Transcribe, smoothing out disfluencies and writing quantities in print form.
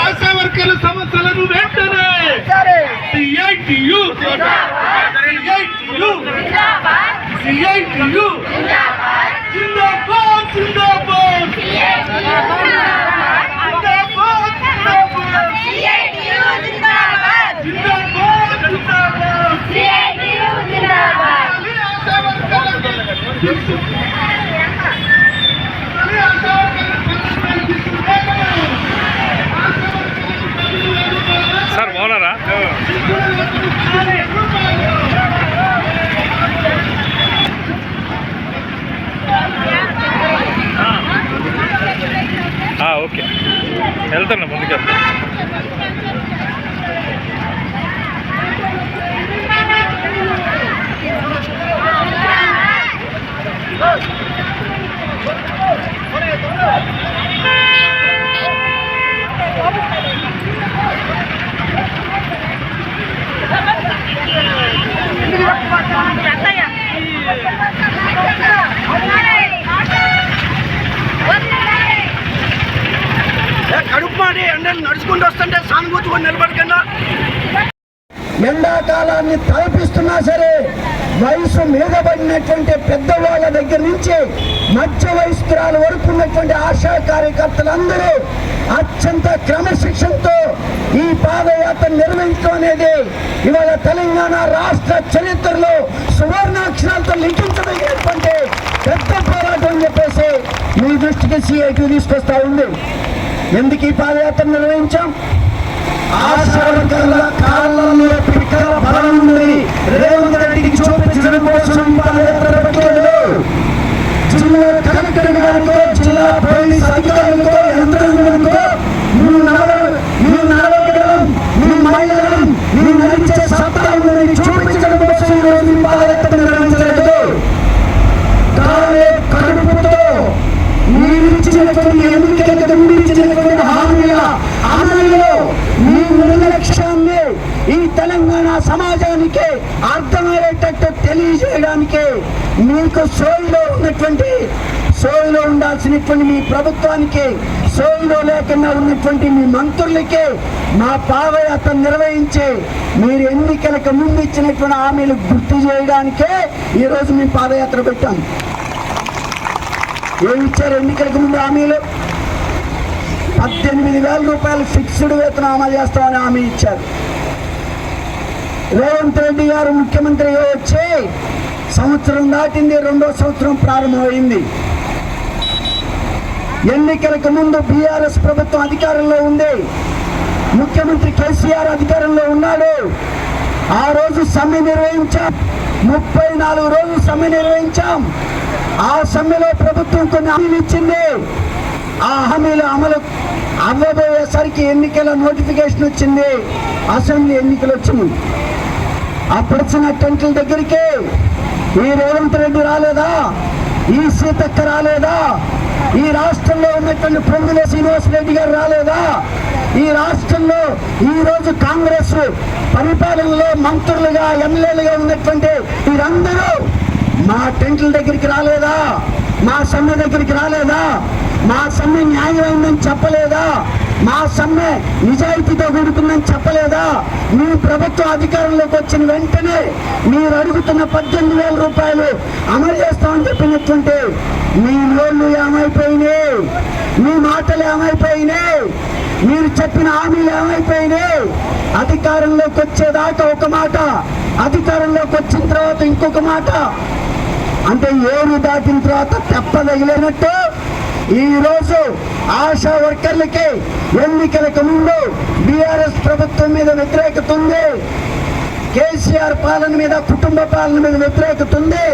ఆశా వర్కర్ల సమస్యలను వెంటనే సిఐటియు జిందాబాద్ జిందాబాద్ సార్ బాగున్నారా? ఓకే, వెళ్తున్నా ముందుకు. కడుపు మాడి ఎండలు నడుచుకుంటూ వస్తుంటే సానుభూతి కూడా నిలబడకుండా ఎండాకాలాన్ని తలపిస్తున్నా సరే వయసు మీదబడినటువంటి పెద్దవాళ్ళ దగ్గర నుంచి మధ్య వయస్కురాల వరకు ఉన్నటువంటి ఆశా కార్యకర్తలందరూ అత్యంత క్రమశిక్షణతో ఈ పాదయాత్ర నిర్వహించడం అనేది ఇవాళ తెలంగాణ రాష్ట్ర చరిత్రలో సువర్ణాక్షరాలతో లిఖించదగినటువంటి పెద్ద పోరాటం అని చెప్పేసి మీ దృష్టికి సిఐటి తీసుకొస్తా ఉంది. ఎందుకు ఈ పాదయాత్ర నిర్వహించాం? ఆశా వర్కర్ల కాళ్ళలో పిక్కల బలం ఉంది రేవంత్ రెడ్డికి చూపించడం కోసం పాదయాత్ర పెట్టలేదు. జిల్లా కలెక్టర్ గారితో, జిల్లా పోలీస్ అధికారులతో, యంత్రాంగాలతో నువ్వు నడవగలం, నువ్వు మహిళలం, నువ్వు నడిచే సత్తా ఉందని చూపించడం కోసం ఈరోజు ఈ పాదయాత్ర నిర్వహించలేదు. తానే కడుపుతో మీరిచ్చినటువంటి ఎన్నికలకు ముందించినటువంటి హామీల అమలులో మీ నిర్లక్ష్యాన్ని ఈ తెలంగాణ సమాజానికి అర్థమయ్యేటట్టు తెలియజేయడానికి మీకు సోయిలో ఉండాల్సినటువంటి మీ ప్రభుత్వానికి, సోయిలో లేకుండా ఉన్నటువంటి మీ మంత్రులకి మా పాదయాత్ర నిర్వహించి మీరు ఎన్నికలకు ముందు ఇచ్చినటువంటి హామీలు గుర్తు చేయడానికే ఈరోజు మేము పాదయాత్ర పెట్టాం. ఏమి ఇచ్చారు ఎన్నికలకు ముందు హామీలు? 18,000 రూపాయలు ఫిక్స్డ్ వేతనం అమలు చేస్తామని హామీ ఇచ్చారు. రేవంత్ రెడ్డి గారు ముఖ్యమంత్రి వచ్చి సంవత్సరం దాటింది, 2వ సంవత్సరం ప్రారంభమైంది. ఎన్నికలకు ముందు బీఆర్ఎస్ ప్రభుత్వం అధికారంలో ఉంది, ముఖ్యమంత్రి కేసీఆర్ అధికారంలో ఉన్నాడు. ఆ రోజు సమ్మె నిర్వహించాం, 34 రోజులు సమ్మె నిర్వహించాం. ఆ సమ్మెలో ప్రభుత్వం కొన్ని హామీలు ఇచ్చింది. ఆ హామీలు అమలు అవ్వబోయేసరికి ఎన్నికల నోటిఫికేషన్ వచ్చింది, అసెంబ్లీ ఎన్నికలు వచ్చింది. అప్పుడు వచ్చిన టెంట్ల దగ్గరికి ఈ రేవంత్ రెడ్డి రాలేదా? ఈ సీతక్క రాలేదా? ఈ రాష్ట్రంలో ఉన్నటువంటి పొంగుల శ్రీనివాస్ రెడ్డి గారు రాలేదా? ఈ రాష్ట్రంలో ఈ రోజు కాంగ్రెస్ పరిపాలనలో మంత్రులుగా, ఎమ్మెల్యేలుగా ఉన్నటువంటి వీరందరూ మా టెంట్ల దగ్గరికి రాలేదా? మా సమ్మె దగ్గరికి రాలేదా? మా సమ్మె న్యాయమైందని చెప్పలేదా? మా సమ్మె నిజాయితీతో కూడుకుందని చెప్పలేదా? మీ ప్రభుత్వం అధికారంలోకి వచ్చిన వెంటనే మీరు అడుగుతున్న 18,000 రూపాయలు అమలు చేస్తామని చెప్పినటువంటి మీ నోళ్ళు ఏమైపోయినాయి? మీ మాటలు ఏమైపోయినాయి? మీరు చెప్పిన హామీలు ఏమైపోయినాయి? అధికారంలోకి వచ్చేదాకా ఒక మాట, అధికారంలోకి వచ్చిన తర్వాత ఇంకొక మాట. అంటే ఏరు దాటిన తర్వాత తెప్పదగిలినట్టు ఈరోజు ఆశా వర్కర్లకి ఎన్నికలకు ముందు బీఆర్ఎస్ ప్రభుత్వం మీద వ్యతిరేకత ఉంది, కేసీఆర్ పాలన మీద, కుటుంబ పాలన మీద వ్యతిరేకత ఉంది.